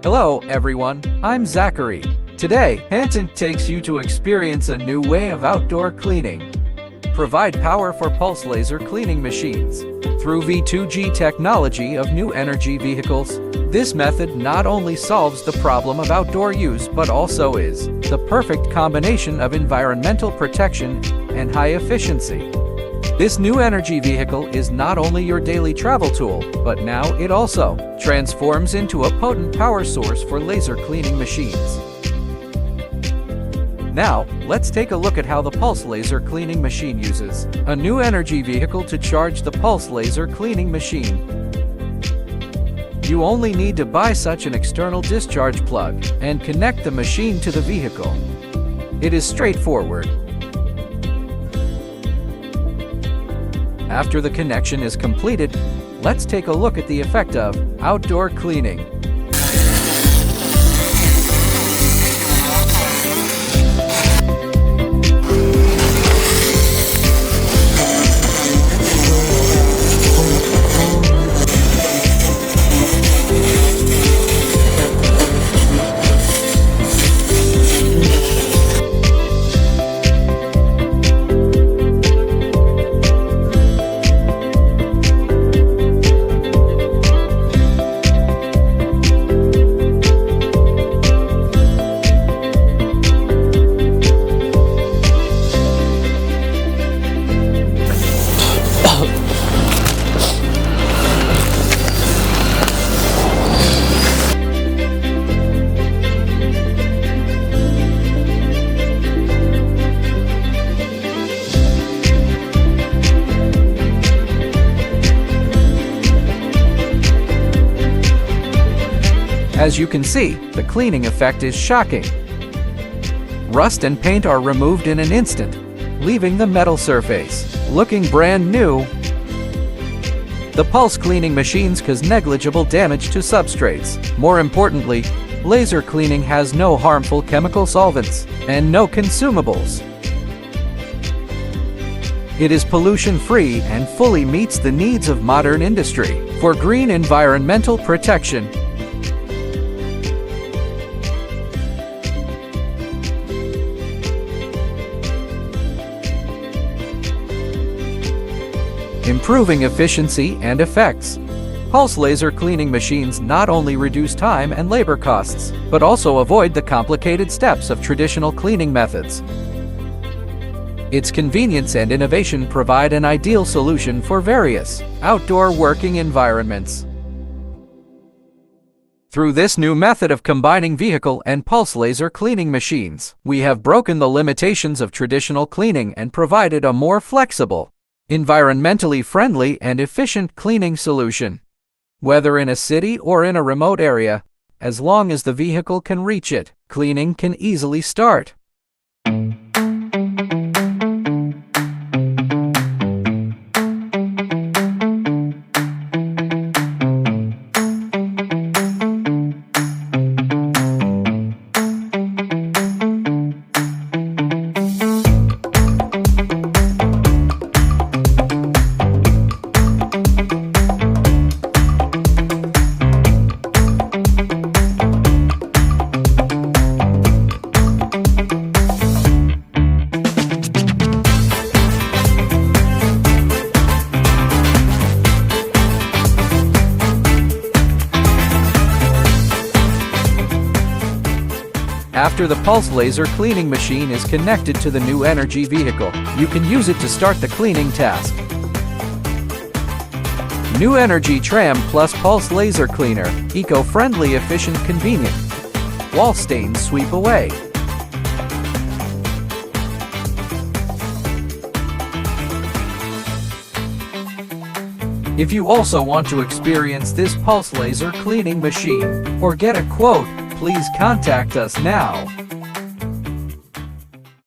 Hello, everyone. I'm Zachary. Today, HANTENCNC takes you to experience a new way of outdoor cleaning. Provide power for pulse laser cleaning machines. Through V2G technology of new energy vehicles, this method not only solves the problem of outdoor use but also is the perfect combination of environmental protection and high efficiency. This new energy vehicle is not only your daily travel tool, but now it also transforms into a potent power source for laser cleaning machines. Now, let's take a look at how the pulse laser cleaning machine uses a new energy vehicle to charge the pulse laser cleaning machine. You only need to buy such an external discharge plug and connect the machine to the vehicle. It is straightforward. After the connection is completed, let's take a look at the effect of outdoor cleaning. As you can see, the cleaning effect is shocking. Rust and paint are removed in an instant, leaving the metal surface looking brand new. The pulse cleaning machines cause negligible damage to substrates. More importantly, laser cleaning has no harmful chemical solvents and no consumables. It is pollution-free and fully meets the needs of modern industry for green environmental protection. Improving efficiency and effects. Pulse laser cleaning machines not only reduce time and labor costs, but also avoid the complicated steps of traditional cleaning methods. Its convenience and innovation provide an ideal solution for various outdoor working environments. Through this new method of combining vehicle and pulse laser cleaning machines, we have broken the limitations of traditional cleaning and provided a more flexible, environmentally friendly and efficient cleaning solution. Whether in a city or in a remote area, as long as the vehicle can reach it, cleaning can easily start. After the pulse laser cleaning machine is connected to the new energy vehicle, you can use it to start the cleaning task. New Energy Tram Plus Pulse Laser Cleaner, eco-friendly, efficient, convenient. Wall stains sweep away. If you also want to experience this pulse laser cleaning machine or get a quote, please contact us now.